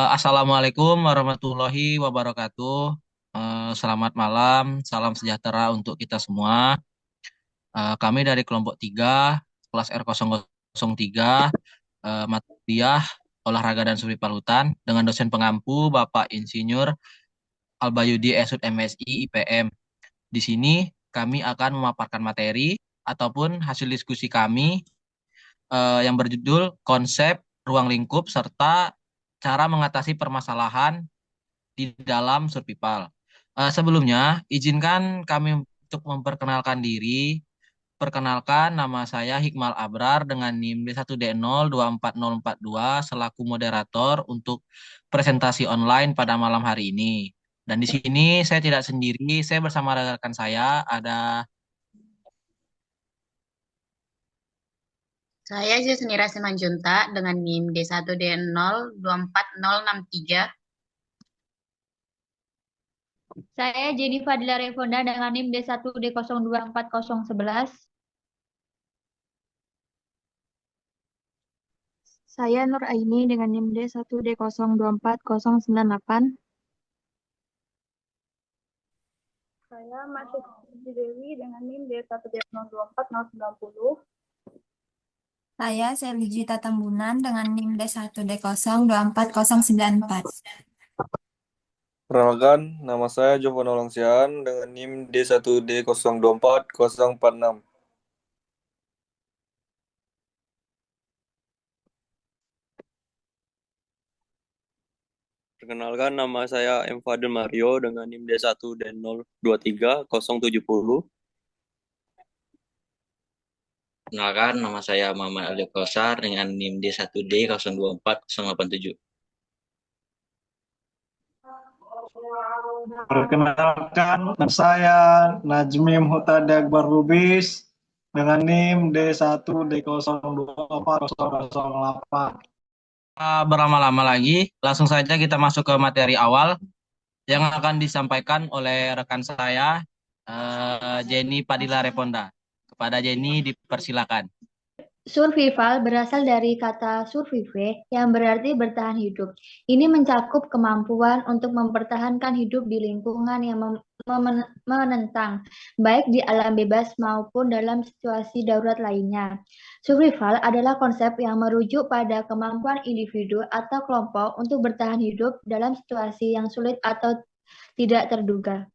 Assalamualaikum warahmatullahi wabarakatuh. Selamat malam, salam sejahtera untuk kita semua. Kami dari kelompok 3, kelas R003, mata kuliah olahraga dan suri palutan dengan dosen pengampu Bapak Insinyur Albayudi Esud MSI IPM. Di sini kami akan memaparkan materi ataupun hasil diskusi kami yang berjudul konsep ruang lingkup serta cara mengatasi permasalahan di dalam Survival. Sebelumnya, izinkan kami untuk memperkenalkan diri. Perkenalkan, nama saya Hikmal Abrar dengan NIM D1D024042 selaku moderator untuk presentasi online pada malam hari ini. Dan di sini saya tidak sendiri, saya bersama rekan saya ada Saya Jusnira Simanjunta dengan NIM D1D024063. Saya Jenny Fadila Refonda dengan NIM D1D024011. Saya Nur Aini dengan NIM D1D024098. Saya masih Dewi dengan NIM D1D024090. Saya Selvi Tambunan dengan NIM D1D0240094. Perkenalkan, nama saya Jovan Olangsian dengan NIM D1D024046. Perkenalkan, nama saya M. Fadil Mario dengan NIM D1D0230070. Perkenalkan, nama saya Muhammad Ali Kausar dengan NIM D1D024087. Perkenalkan, nama saya Najmim Hutada Akbar Lubis dengan NIM D1D024008. berlama-lama lagi. Langsung saja kita masuk ke materi awal yang akan disampaikan oleh rekan saya, Jenny Padilla Reponda. Kepada Jenny dipersilakan. Survival berasal dari kata survive yang berarti bertahan hidup. Ini mencakup kemampuan untuk mempertahankan hidup di lingkungan yang menentang, baik di alam bebas maupun dalam situasi darurat lainnya. Survival adalah konsep yang merujuk pada kemampuan individu atau kelompok untuk bertahan hidup dalam situasi yang sulit atau tidak terduga.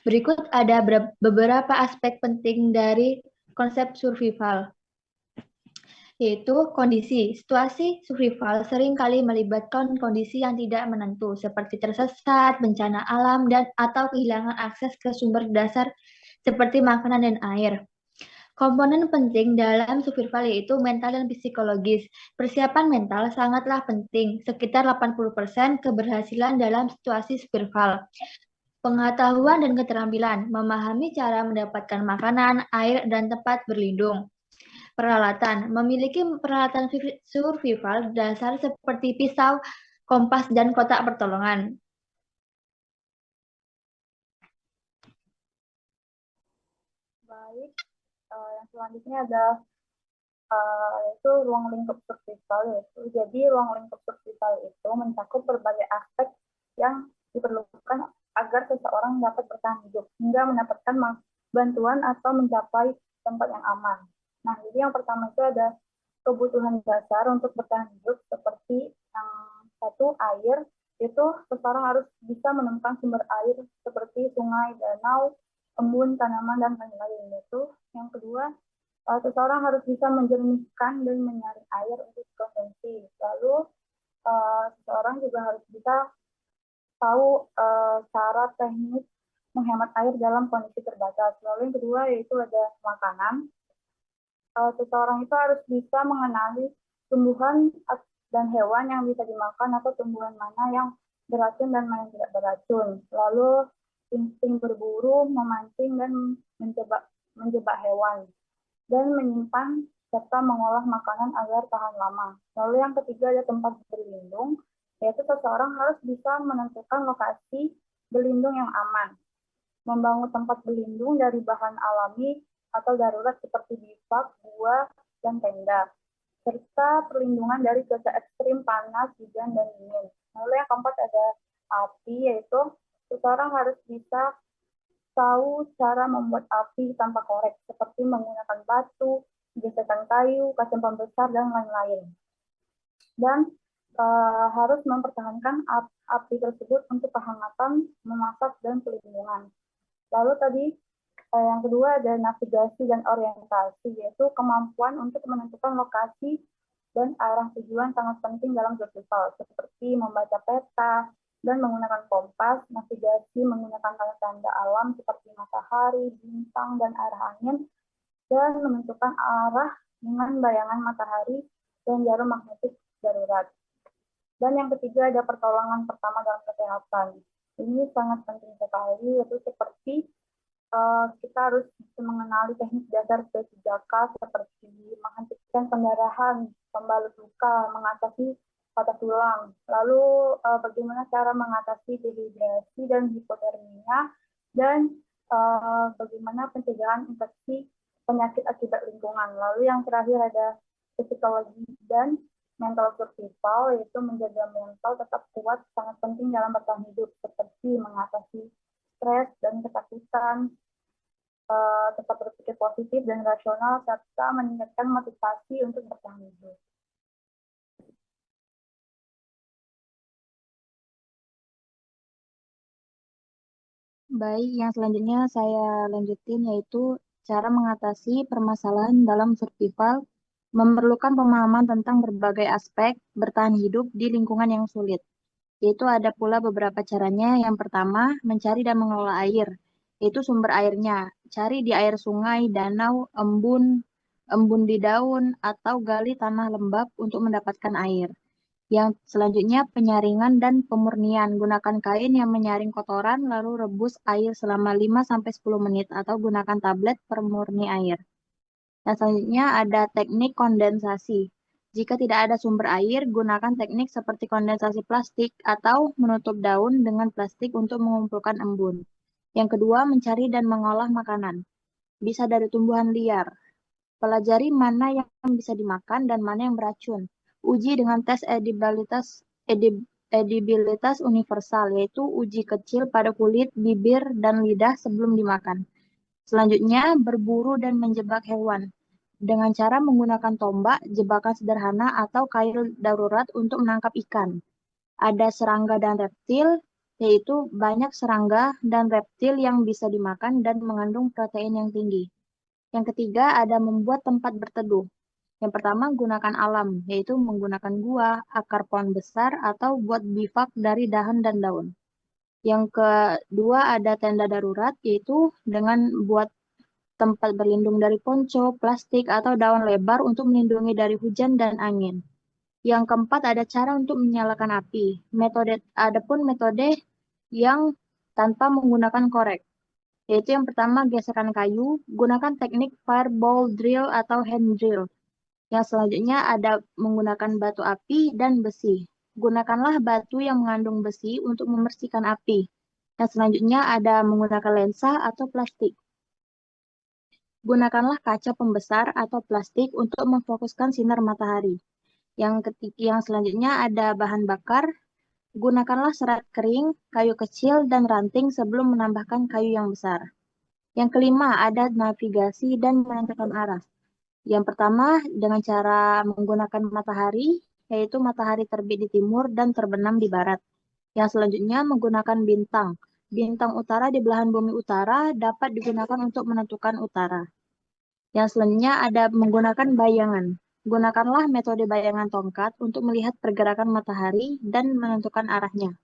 Berikut ada beberapa aspek penting dari konsep survival, yaitu kondisi. Situasi survival seringkali melibatkan kondisi yang tidak menentu, seperti tersesat, bencana alam, dan atau kehilangan akses ke sumber dasar seperti makanan dan air. Komponen penting dalam survival yaitu mental dan psikologis. Persiapan mental sangatlah penting, sekitar 80% keberhasilan dalam situasi survival. Pengetahuan dan keterampilan, memahami cara mendapatkan makanan, air, dan tempat berlindung. Peralatan, memiliki peralatan survival dasar seperti pisau, kompas, dan kotak pertolongan. Baik, yang selanjutnya ada yaitu ruang lingkup survival. Jadi ruang lingkup survival itu mencakup berbagai aspek yang diperlukan agar seseorang dapat bertahan hidup hingga mendapatkan bantuan atau mencapai tempat yang aman. Nah, jadi yang pertama itu ada kebutuhan dasar untuk bertahan hidup seperti yang satu air, itu seseorang harus bisa menemukan sumber air seperti sungai, danau, embun, tanaman, dan lain-lain. Itu yang kedua, seseorang harus bisa menjernihkan dan menyaring air untuk konsumsi. Lalu seseorang juga harus bisa tahu cara teknik menghemat air dalam kondisi terbatas. Lalu yang kedua yaitu ada makanan. Seseorang itu harus bisa mengenali tumbuhan dan hewan yang bisa dimakan atau tumbuhan mana yang beracun dan mana yang tidak beracun. Lalu insting berburu, memancing, dan menjebak hewan. Dan menyimpan serta mengolah makanan agar tahan lama. Lalu yang ketiga ada tempat berlindung, yaitu seseorang harus bisa menentukan lokasi berlindung yang aman. Membangun tempat berlindung dari bahan alami atau darurat seperti bivak, gua, dan tenda. Serta perlindungan dari cuaca ekstrim, panas, hujan, dan dingin. Lalu yang keempat ada api, yaitu seseorang harus bisa tahu cara membuat api tanpa korek, seperti menggunakan batu, gesekan kayu, kaca pembesar, dan lain-lain. Dan harus mempertahankan api tersebut untuk kehangatan, memasak, dan pelindungan. Lalu tadi yang kedua ada navigasi dan orientasi, yaitu kemampuan untuk menentukan lokasi dan arah tujuan sangat penting dalam survival, seperti membaca peta dan menggunakan kompas, navigasi menggunakan tanda-tanda alam seperti matahari, bintang, dan arah angin, dan menentukan arah dengan bayangan matahari dan jarum magnetik darurat. Dan yang ketiga ada pertolongan pertama dalam kesehatan. Ini sangat penting sekali, yaitu seperti kita harus mengenali teknik dasar P3K seperti menghentikan pendarahan, pembalut luka, mengatasi patah tulang. Lalu bagaimana cara mengatasi dehidrasi dan hipotermia, dan bagaimana pencegahan infeksi penyakit akibat lingkungan. Lalu yang terakhir ada psikologi dan mental survival, yaitu menjaga mental tetap kuat sangat penting dalam bertahan hidup, seperti mengatasi stres dan ketakutan, tetap berpikir positif dan rasional, serta meningkatkan motivasi untuk bertahan hidup. Baik, yang selanjutnya saya lanjutin yaitu cara mengatasi permasalahan dalam survival memerlukan pemahaman tentang berbagai aspek bertahan hidup di lingkungan yang sulit. Yaitu ada pula beberapa caranya. Yang pertama, mencari dan mengelola air, yaitu sumber airnya. Cari di air sungai, danau, embun di daun, atau gali tanah lembab untuk mendapatkan air. Yang selanjutnya penyaringan dan pemurnian. Gunakan kain yang menyaring kotoran lalu rebus air selama 5-10 menit atau gunakan tablet pemurni air. Yang selanjutnya ada teknik kondensasi. Jika tidak ada sumber air, gunakan teknik seperti kondensasi plastik atau menutup daun dengan plastik untuk mengumpulkan embun. Yang kedua, mencari dan mengolah makanan. Bisa dari tumbuhan liar. Pelajari mana yang bisa dimakan dan mana yang beracun. Uji dengan tes edibilitas universal, yaitu uji kecil pada kulit, bibir, dan lidah sebelum dimakan. Selanjutnya, berburu dan menjebak hewan. Dengan cara menggunakan tombak, jebakan sederhana, atau kail darurat untuk menangkap ikan. Ada serangga dan reptil, yaitu banyak serangga dan reptil yang bisa dimakan dan mengandung protein yang tinggi. Yang ketiga, ada membuat tempat berteduh. Yang pertama, gunakan alam, yaitu menggunakan gua, akar pohon besar, atau buat bivak dari dahan dan daun. Yang kedua, ada tenda darurat, yaitu dengan buat tempat berlindung dari ponco, plastik, atau daun lebar untuk melindungi dari hujan dan angin. Yang keempat, ada cara untuk menyalakan api. Adapun metode yang tanpa menggunakan korek, yaitu yang pertama gesekan kayu, gunakan teknik fireball drill atau hand drill. Yang selanjutnya ada menggunakan batu api dan besi. Gunakanlah batu yang mengandung besi untuk membersihkan api. Yang selanjutnya ada menggunakan lensa atau plastik. Gunakanlah kaca pembesar atau plastik untuk memfokuskan sinar matahari. Yang selanjutnya ada bahan bakar. Gunakanlah serat kering, kayu kecil, dan ranting sebelum menambahkan kayu yang besar. Yang kelima ada navigasi dan menentukan arah. Yang pertama dengan cara menggunakan matahari, yaitu matahari terbit di timur dan terbenam di barat. Yang selanjutnya menggunakan bintang. Bintang utara di belahan bumi utara dapat digunakan untuk menentukan utara. Yang selanjutnya ada menggunakan bayangan. Gunakanlah metode bayangan tongkat untuk melihat pergerakan matahari dan menentukan arahnya.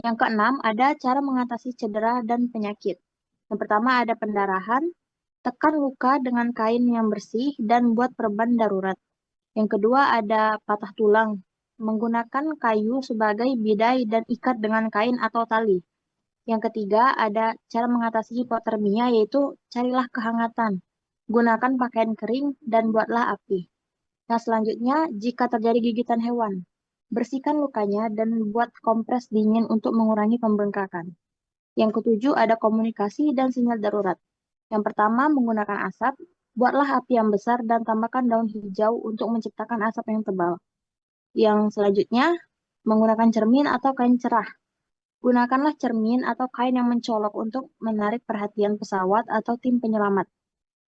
Yang keenam ada cara mengatasi cedera dan penyakit. Yang pertama ada pendarahan. Tekan luka dengan kain yang bersih dan buat perban darurat. Yang kedua ada patah tulang. Menggunakan kayu sebagai bidai dan ikat dengan kain atau tali. Yang ketiga ada cara mengatasi hipotermia, yaitu carilah kehangatan. Gunakan pakaian kering dan buatlah api. Yang selanjutnya jika terjadi gigitan hewan, bersihkan lukanya dan buat kompres dingin untuk mengurangi pembengkakan. Yang ketujuh ada komunikasi dan sinyal darurat. Yang pertama, menggunakan asap, buatlah api yang besar dan tambahkan daun hijau untuk menciptakan asap yang tebal. Yang selanjutnya, Menggunakan cermin atau kain cerah. Gunakanlah cermin atau kain yang mencolok untuk menarik perhatian pesawat atau tim penyelamat.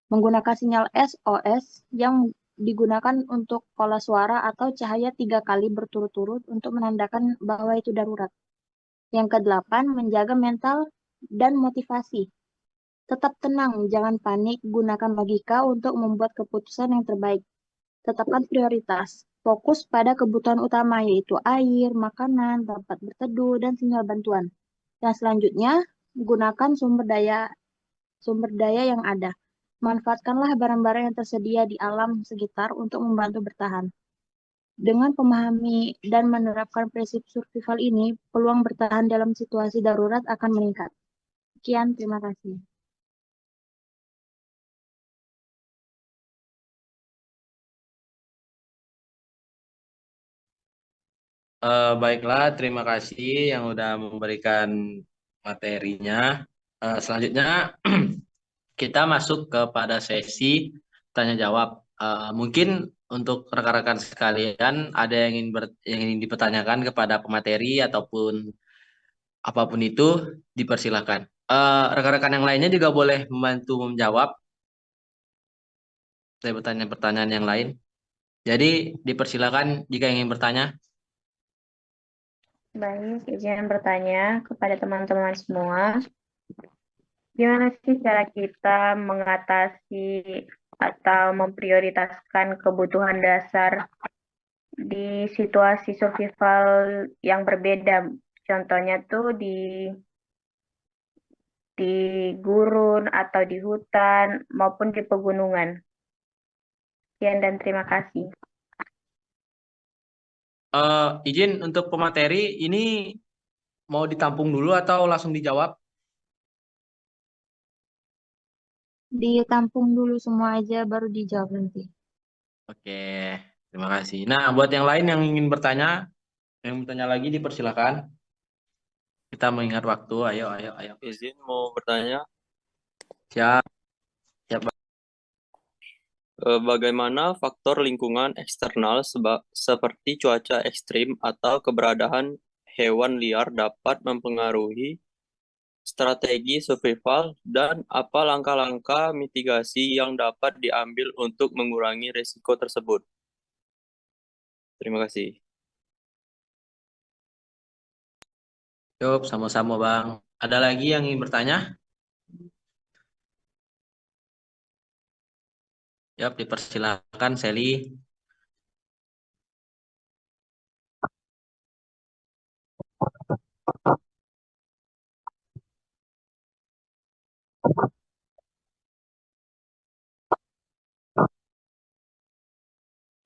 Menggunakan sinyal SOS yang digunakan untuk pola suara atau cahaya 3 kali berturut-turut untuk menandakan bahwa itu darurat. Yang kedelapan, menjaga mental dan motivasi. Tetap tenang, jangan panik, gunakan logika untuk membuat keputusan yang terbaik. Tetapkan prioritas. Fokus pada kebutuhan utama yaitu air, makanan, tempat berteduh, dan sinyal bantuan. Dan selanjutnya, gunakan sumber daya yang ada. Manfaatkanlah barang-barang yang tersedia di alam sekitar untuk membantu bertahan. Dengan memahami dan menerapkan prinsip survival ini, peluang bertahan dalam situasi darurat akan meningkat. Sekian, terima kasih. Baiklah, terima kasih yang udah memberikan materinya. Selanjutnya kita masuk kepada sesi tanya jawab. Mungkin untuk rekan-rekan sekalian ada yang ingin dipertanyakan kepada pemateri ataupun apapun itu dipersilakan. Rekan-rekan yang lainnya juga boleh membantu menjawab dari pertanyaan-pertanyaan yang lain. Jadi dipersilakan jika ingin bertanya. Baik, izin bertanya kepada teman-teman semua. Gimana sih cara kita mengatasi atau memprioritaskan kebutuhan dasar di situasi survival yang berbeda? Contohnya tuh di gurun atau di hutan maupun di pegunungan. Sekian dan terima kasih. Izin untuk pemateri ini mau ditampung dulu atau langsung dijawab? Ditampung dulu semua aja, baru dijawab nanti. Oke, terima kasih. Nah, buat yang lain yang ingin bertanya, yang bertanya lagi dipersilakan. Kita mengingat waktu. Ayo, ayo, ayo. Izin mau bertanya, Siap, siap. bagaimana faktor lingkungan eksternal seperti cuaca ekstrim atau keberadaan hewan liar dapat mempengaruhi strategi survival dan apa langkah-langkah mitigasi yang dapat diambil untuk mengurangi risiko tersebut? Terima kasih. Yuk, sama-sama Bang. Ada lagi yang ingin bertanya? Yap, dipersilakan Sally.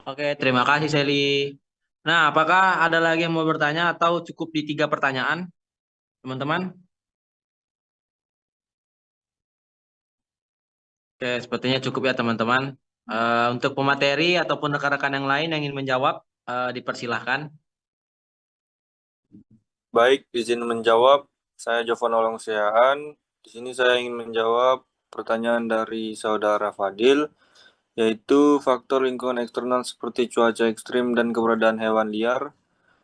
Oke, terima kasih Sally. Nah, apakah ada lagi yang mau bertanya atau cukup di 3 pertanyaan, teman-teman? Oke, sepertinya cukup ya teman-teman. Untuk pemateri ataupun rekan-rekan yang lain yang ingin menjawab, dipersilahkan. Baik, izin menjawab. Saya Jovan Olongsiaan. Di sini saya ingin menjawab pertanyaan dari saudara Fadil, yaitu faktor lingkungan eksternal seperti cuaca ekstrim dan keberadaan hewan liar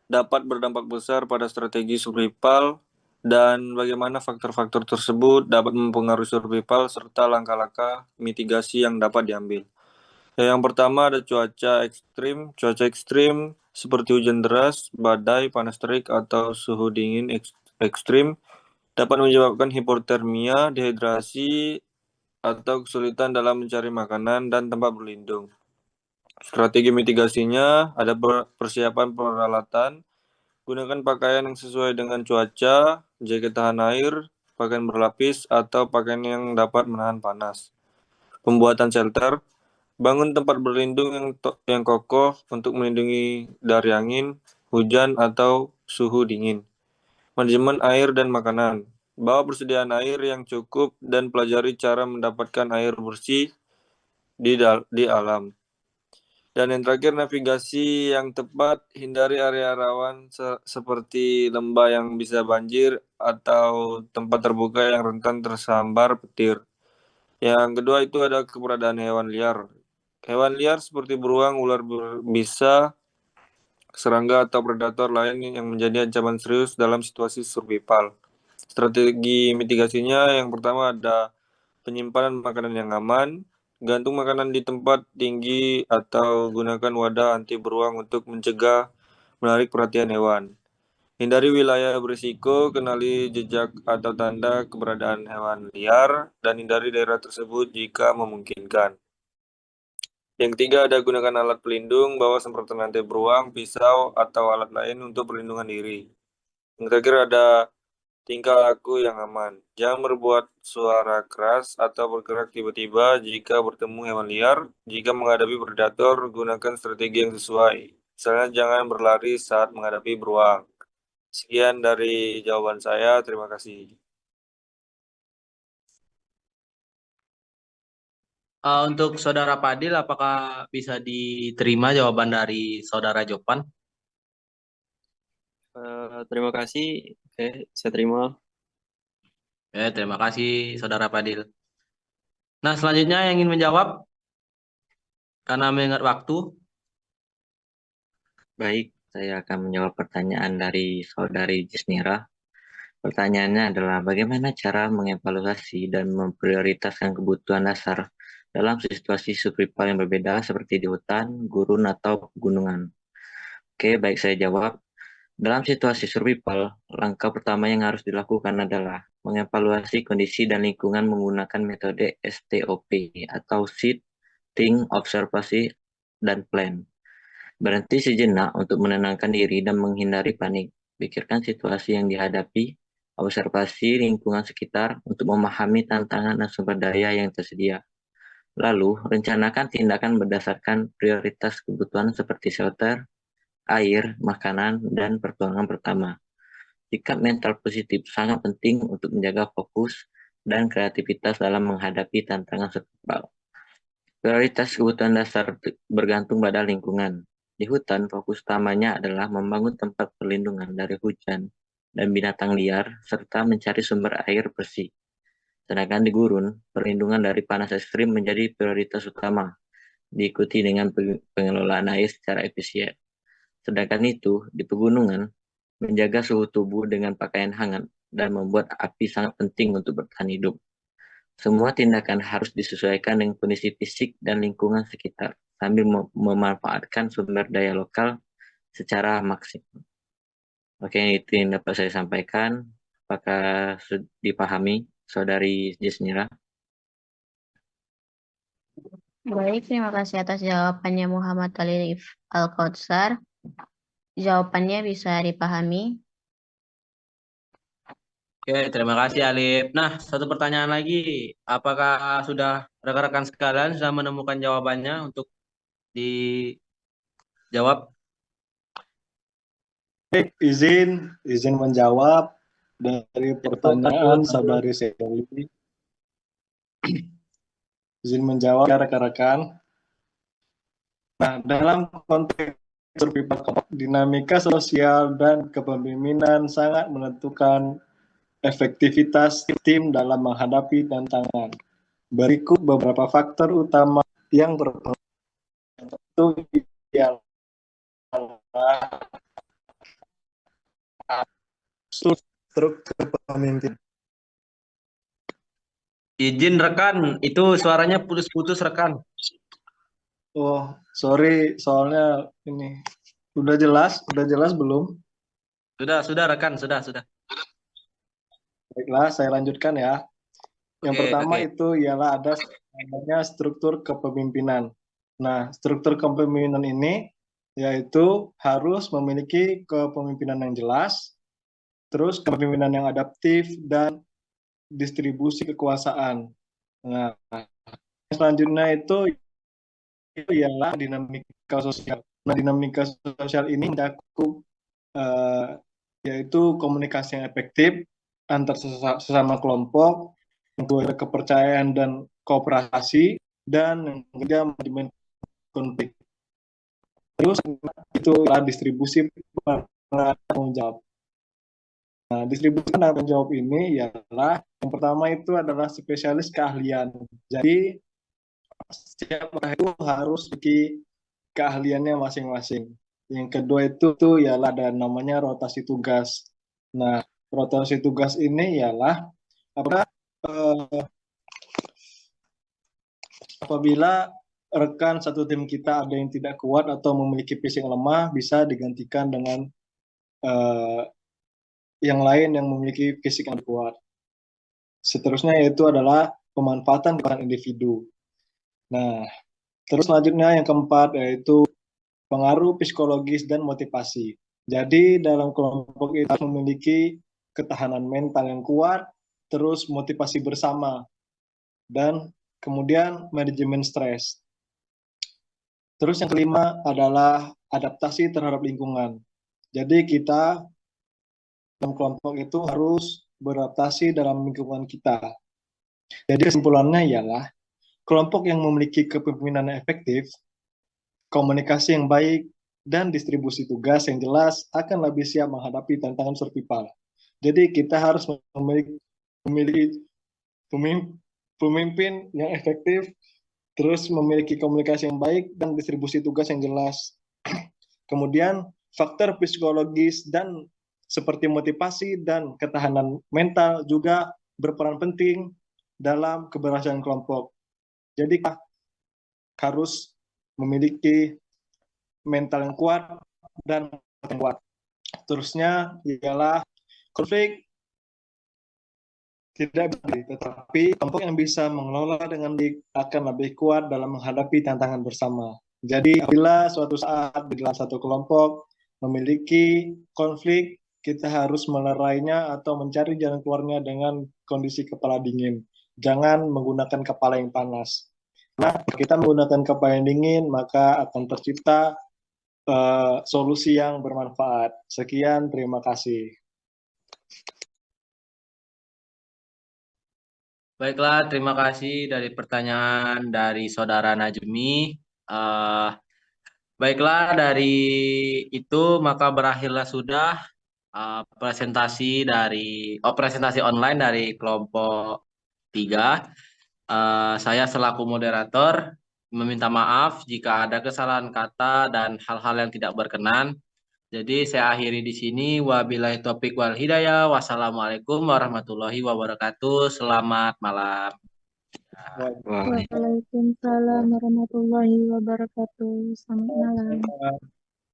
dapat berdampak besar pada strategi survival dan bagaimana faktor-faktor tersebut dapat mempengaruhi survival serta langkah-langkah mitigasi yang dapat diambil. Yang pertama ada cuaca ekstrim. Cuaca ekstrim seperti hujan deras, badai, panas terik, atau suhu dingin ekstrim dapat menyebabkan hipotermia, dehidrasi, atau kesulitan dalam mencari makanan dan tempat berlindung. Strategi mitigasinya ada persiapan peralatan, gunakan pakaian yang sesuai dengan cuaca, jaket tahan air, pakaian berlapis, atau pakaian yang dapat menahan panas. Pembuatan shelter, bangun tempat berlindung yang kokoh untuk melindungi dari angin, hujan, atau suhu dingin. Manajemen air dan makanan, bawa persediaan air yang cukup dan pelajari cara mendapatkan air bersih di alam. Dan yang terakhir, navigasi yang tepat, hindari area rawan seperti lembah yang bisa banjir atau tempat terbuka yang rentan tersambar petir. Yang kedua itu ada keberadaan hewan liar. Hewan liar seperti beruang, ular berbisa, serangga atau predator lain yang menjadi ancaman serius dalam situasi survival. Strategi mitigasinya yang pertama ada penyimpanan makanan yang aman, gantung makanan di tempat tinggi atau gunakan wadah anti beruang untuk mencegah menarik perhatian hewan. Hindari wilayah berisiko, kenali jejak atau tanda keberadaan hewan liar, dan hindari daerah tersebut jika memungkinkan. Yang ketiga ada gunakan alat pelindung, bawa semprotan anti beruang, pisau, atau alat lain untuk perlindungan diri. Yang terakhir ada tingkah laku yang aman. Jangan berbuat suara keras atau bergerak tiba-tiba jika bertemu hewan liar. Jika menghadapi predator, gunakan strategi yang sesuai. Misalnya jangan berlari saat menghadapi beruang. Sekian dari jawaban saya. Terima kasih. Untuk Saudara Fadil, apakah bisa diterima jawaban dari Saudara Jovan? Terima kasih. Oke, saya terima. Terima kasih Saudara Fadil. Nah, selanjutnya yang ingin menjawab, karena mengingat waktu. Baik, saya akan menjawab pertanyaan dari Saudari Jisnira. Pertanyaannya adalah bagaimana cara mengevaluasi dan memprioritaskan kebutuhan dasar dalam situasi survival yang berbeda seperti di hutan, gurun, atau pegunungan. Oke, baik saya jawab. Dalam situasi survival, langkah pertama yang harus dilakukan adalah mengevaluasi kondisi dan lingkungan menggunakan metode STOP atau Sit, Think, Observasi, dan Plan. Berhenti sejenak untuk menenangkan diri dan menghindari panik. Pikirkan situasi yang dihadapi, observasi lingkungan sekitar untuk memahami tantangan dan sumber daya yang tersedia. Lalu, rencanakan tindakan berdasarkan prioritas kebutuhan seperti shelter, air, makanan, dan pertolongan pertama. Sikap mental positif sangat penting untuk menjaga fokus dan kreativitas dalam menghadapi tantangan survival. Prioritas kebutuhan dasar bergantung pada lingkungan. Di hutan, fokus utamanya adalah membangun tempat perlindungan dari hujan dan binatang liar, serta mencari sumber air bersih. Sedangkan di gurun, perlindungan dari panas ekstrim menjadi prioritas utama, diikuti dengan pengelolaan air secara efisien. Sedangkan itu, di pegunungan, menjaga suhu tubuh dengan pakaian hangat dan membuat api sangat penting untuk bertahan hidup. Semua tindakan harus disesuaikan dengan kondisi fisik dan lingkungan sekitar, sambil memanfaatkan sumber daya lokal secara maksimal. Oke, itu yang dapat saya sampaikan. Apakah sudah dipahami, Saudari Jisnira? Baik, terima kasih atas jawabannya Muhammad Alif Al-Kautsar. Jawabannya bisa dipahami. Oke, terima kasih Alif. Nah, satu pertanyaan lagi. Apakah sudah rekan-rekan sekalian sudah menemukan jawabannya untuk dijawab? Baik, izin menjawab dari pertanyaan Saudari Seli. Izin menjawab ya rekan-rekan. Nah, dalam konteks survival, dinamika sosial dan kepemimpinan sangat menentukan efektivitas tim dalam menghadapi tantangan. Berikut beberapa faktor utama yang berpengaruh. Itu ialah struktur kepemimpinan. Izin rekan, itu suaranya putus-putus rekan. Oh, sorry, soalnya ini udah jelas belum? Sudah rekan, sudah. Baiklah, saya lanjutkan ya. Yang pertama itu ialah ada namanya struktur kepemimpinan. Nah, struktur kepemimpinan ini yaitu harus memiliki kepemimpinan yang jelas, terus kepemimpinan yang adaptif, dan distribusi kekuasaan. Nah, selanjutnya itu ialah dinamika sosial. Nah, dinamika sosial ini mencakup yaitu komunikasi yang efektif antar sesama kelompok, kedua kepercayaan dan kooperasi, dan yang ketiga manajemen konflik. Terus itu adalah distribusi tanggung jawab. Nah, distribusi tanggung jawab ini ialah yang pertama itu adalah spesialis keahlian. Jadi setiap orang itu harus memiliki keahliannya masing-masing. Yang kedua itu tuh ialah ada namanya rotasi tugas. Nah, rotasi tugas ini ialah apakah apabila rekan satu tim kita ada yang tidak kuat atau memiliki fisik yang lemah, bisa digantikan dengan yang lain yang memiliki fisik yang kuat. Seterusnya yaitu adalah pemanfaatan peran individu. Nah, terus selanjutnya yang keempat yaitu pengaruh psikologis dan motivasi. Jadi dalam kelompok itu memiliki ketahanan mental yang kuat, terus motivasi bersama, dan kemudian manajemen stres. Terus yang kelima adalah adaptasi terhadap lingkungan. Jadi kita dalam kelompok itu harus beradaptasi dalam lingkungan kita. Jadi kesimpulannya ialah kelompok yang memiliki kepemimpinan yang efektif, komunikasi yang baik, dan distribusi tugas yang jelas akan lebih siap menghadapi tantangan survival. Jadi kita harus memiliki pemimpin yang efektif, terus memiliki komunikasi yang baik, dan distribusi tugas yang jelas. Kemudian faktor psikologis dan seperti motivasi dan ketahanan mental juga berperan penting dalam keberhasilan kelompok. Jadi harus memiliki mental yang kuat dan yang kuat. Terusnya ialah konflik tidak bisa, tetapi kelompok yang bisa mengelola dengan baik akan lebih kuat dalam menghadapi tantangan bersama. Jadi apabila suatu saat di dalam satu kelompok memiliki konflik, kita harus melerainya atau mencari jalan keluarnya dengan kondisi kepala dingin. Jangan menggunakan kepala yang panas. Nah, kita menggunakan kepala yang dingin, maka akan tercipta solusi yang bermanfaat. Sekian, terima kasih. Baiklah, terima kasih dari pertanyaan dari Saudara Najmi. Baiklah, dari itu maka berakhirlah sudah presentasi online dari kelompok 3. Saya selaku moderator meminta maaf jika ada kesalahan kata dan hal-hal yang tidak berkenan. Jadi saya akhiri di sini. Wabillahi taufiq wal hidayah. Wassalamualaikum warahmatullahi wabarakatuh. Selamat malam. Waalaikumsalam warahmatullahi wabarakatuh. Selamat malam.